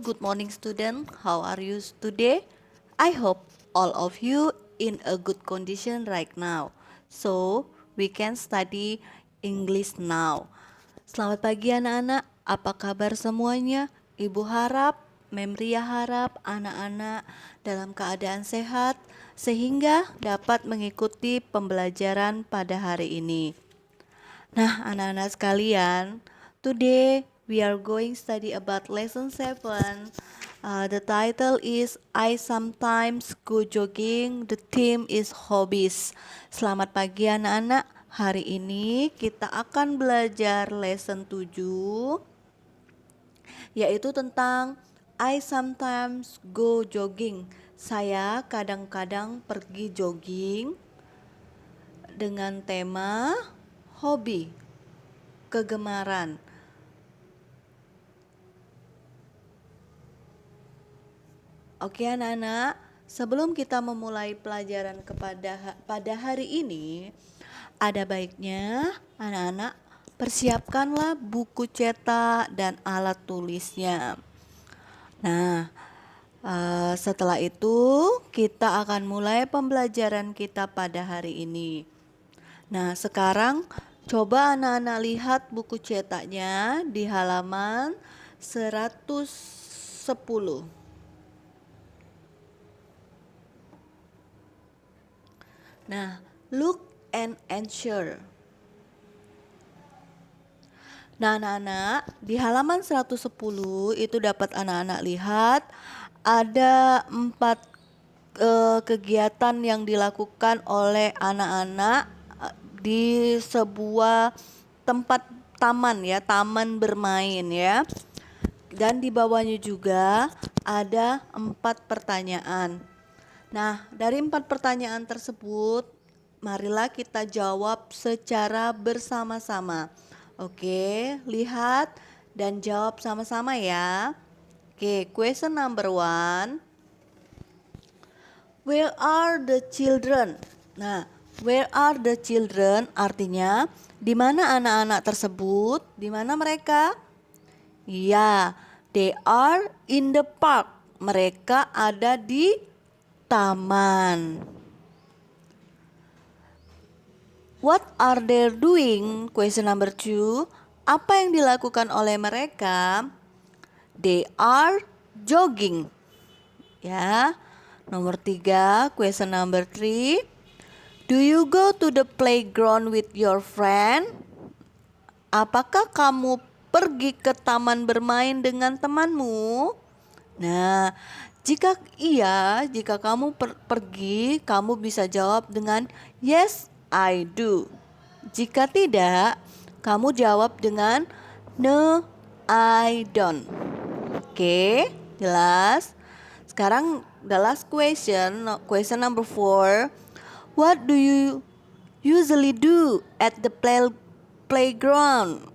good morning student. How are you today? I hope all of you in a good condition right now. So, we can study English now. Selamat pagi anak-anak, apa kabar semuanya? Ibu harap, Memria harap anak-anak dalam keadaan sehat sehingga dapat mengikuti pembelajaran pada hari ini. Nah, anak-anak sekalian, today we are going study about lesson 7. The title is I sometimes go jogging. The theme is hobbies. Selamat pagi anak-anak. Hari ini kita akan belajar lesson 7 yaitu tentang I sometimes go jogging. Saya kadang-kadang pergi jogging dengan tema hobi, kegemaran. Oke anak-anak, sebelum kita memulai pelajaran pada hari ini, ada baiknya anak-anak persiapkanlah buku cetak dan alat tulisnya. Nah, setelah itu kita akan mulai pembelajaran kita pada hari ini. Nah, sekarang coba anak-anak lihat buku cetaknya di halaman 110. Nah, look and answer. Nah, anak-anak, di halaman 110 itu dapat anak-anak lihat ada 4 kegiatan yang dilakukan oleh anak-anak di sebuah tempat taman ya, taman bermain ya. Dan di bawahnya juga ada 4 pertanyaan. Nah, dari 4 pertanyaan tersebut, marilah kita jawab secara bersama-sama. Oke, lihat dan jawab sama-sama ya. Oke, question number 1. Where are the children? Nah, where are the children artinya di mana anak-anak tersebut? Di mana mereka? Ya, they are in the park. Mereka ada di taman. What are they doing? Question number 2. Apa yang dilakukan oleh mereka? They are jogging. Ya. Nomor 3, question number 3. Do you go to the playground with your friend? Apakah kamu pergi ke taman bermain dengan temanmu? Nah, jika iya, jika kamu pergi, kamu bisa jawab dengan yes, I do. Jika tidak, kamu jawab dengan no, I don't. Oke, jelas? Sekarang the last question, question number 4. What do you usually do at the playground?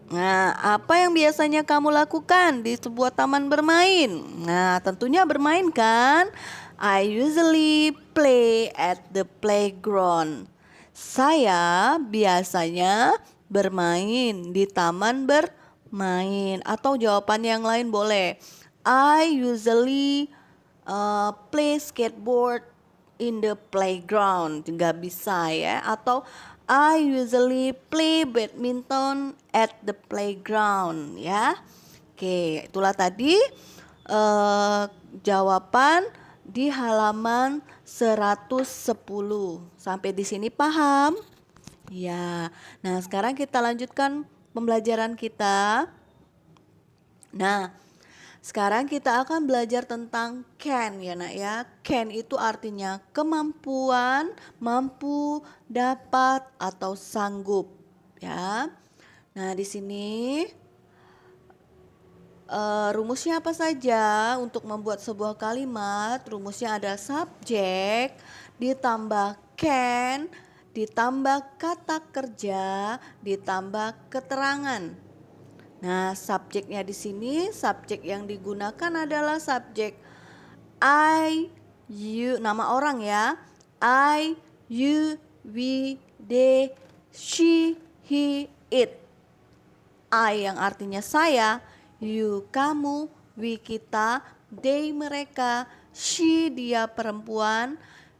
Nah, apa yang biasanya kamu lakukan di sebuah taman bermain? Nah, tentunya bermain kan? I usually play at the playground. Saya biasanya bermain di taman bermain. Atau jawaban yang lain boleh. I usually play skateboard in the playground. Juga bisa ya. Atau I usually play badminton at the playground ya. Oke, itulah tadi jawaban di halaman 110. Sampai di sini paham? Ya. Nah, sekarang kita lanjutkan pembelajaran kita. Nah, sekarang kita akan belajar tentang can ya nak ya. Can itu artinya kemampuan, mampu, dapat atau sanggup ya. Nah di sini rumusnya apa saja untuk membuat sebuah kalimat? Rumusnya ada subjek ditambah can ditambah kata kerja ditambah keterangan. Nah, subjeknya di sini, subjek yang digunakan adalah subjek I, you, nama orang ya. I, you, we, they, she, he, it. I yang artinya saya, you, kamu, we kita, they mereka, she dia perempuan,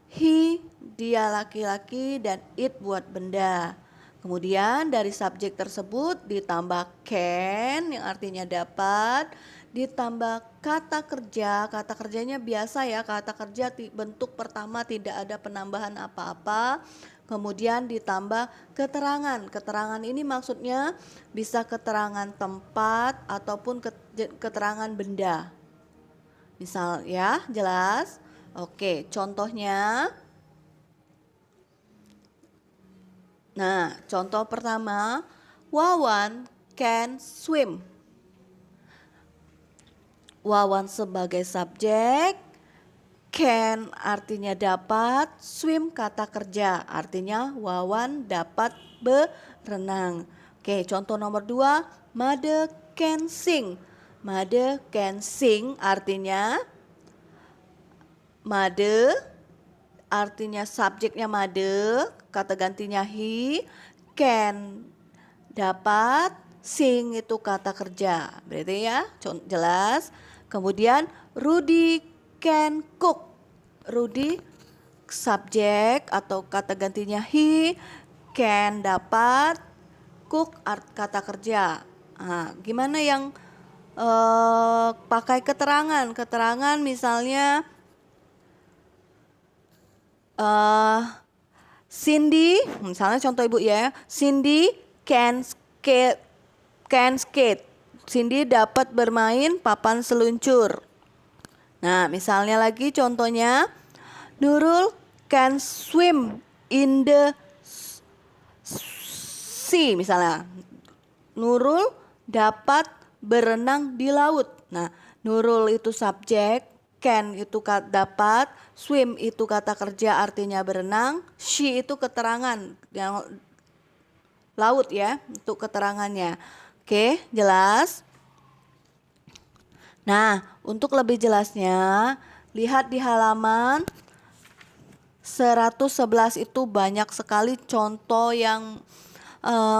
he dia laki-laki, dan it buat benda. Kemudian dari subjek tersebut ditambah can yang artinya dapat, ditambah kata kerja. Kata kerjanya biasa ya, kata kerja bentuk pertama tidak ada penambahan apa-apa. Kemudian ditambah keterangan. Keterangan ini maksudnya bisa keterangan tempat ataupun keterangan benda. Misal ya, jelas? Oke, contohnya. Nah, contoh pertama, Wawan can swim. Wawan sebagai subjek, can artinya dapat, swim kata kerja, artinya Wawan dapat berenang. Oke, contoh nomor 2, Mother can sing. Mother can sing artinya mother artinya subjeknya mother, kata gantinya he, can dapat, sing itu kata kerja. Berarti ya, jelas. Kemudian Rudy can cook. Rudy subjek atau kata gantinya he, can dapat, cook kata kerja. Nah, gimana yang pakai keterangan? Keterangan misalnya Cindy, misalnya contoh ibu ya, Cindy can skate. Cindy dapat bermain papan seluncur. Nah, misalnya lagi contohnya, Nurul can swim in the sea. Misalnya, Nurul dapat berenang di laut. Nah, Nurul itu subjek, can itu dapat, swim itu kata kerja artinya berenang, she itu keterangan yang laut ya, untuk keterangannya. Oke, jelas? Nah, untuk lebih jelasnya, lihat di halaman 111 itu banyak sekali contoh yang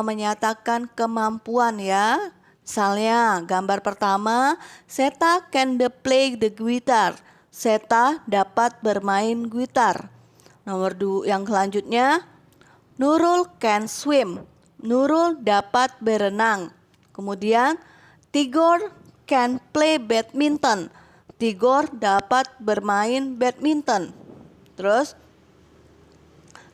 menyatakan kemampuan ya. Misalnya gambar pertama, Seta can play the guitar. Seta dapat bermain gitar. Nomor 2 yang selanjutnya, Nurul can swim. Nurul dapat berenang. Kemudian Tigor can play badminton. Tigor dapat bermain badminton. Terus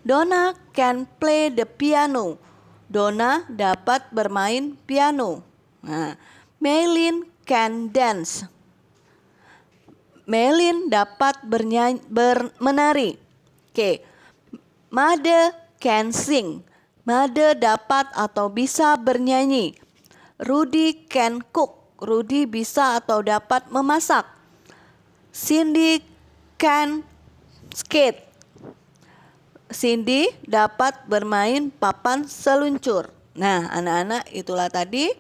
Donna can play the piano. Donna dapat bermain piano. Nah, Maylin can dance. Maylin dapat menari. Oke. Made can sing. Made dapat atau bisa bernyanyi. Rudy can cook. Rudy bisa atau dapat memasak. Cindy can skate. Cindy dapat bermain papan seluncur. Nah, anak-anak, itulah tadi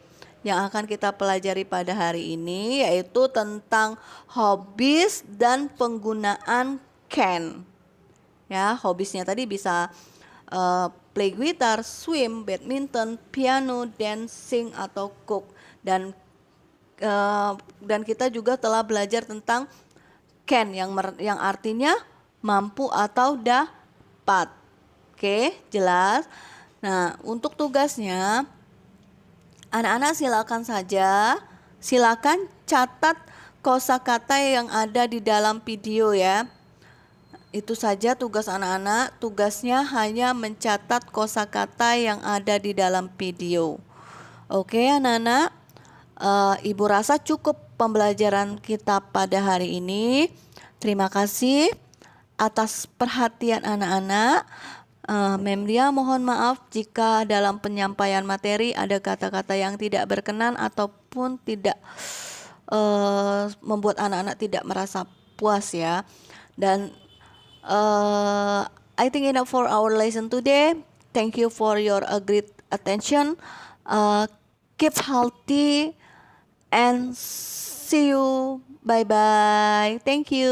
yang akan kita pelajari pada hari ini, yaitu tentang hobbies dan penggunaan can. Ya, hobbiesnya tadi bisa play gitar, swim, badminton, piano, dancing atau cook. Dan kita juga telah belajar tentang can yang artinya mampu atau dapat. Oke, jelas. Nah, untuk tugasnya anak-anak silakan catat kosakata yang ada di dalam video ya. Itu saja tugas anak-anak. Tugasnya hanya mencatat kosakata yang ada di dalam video. Oke, anak-anak. Ibu rasa cukup pembelajaran kita pada hari ini. Terima kasih atas perhatian anak-anak. Memria mohon maaf jika dalam penyampaian materi ada kata-kata yang tidak berkenan ataupun tidak membuat anak-anak tidak merasa puas ya. Dan I think enough for our lesson today. Thank you for your great attention. Keep healthy and see you. Bye bye. Thank you.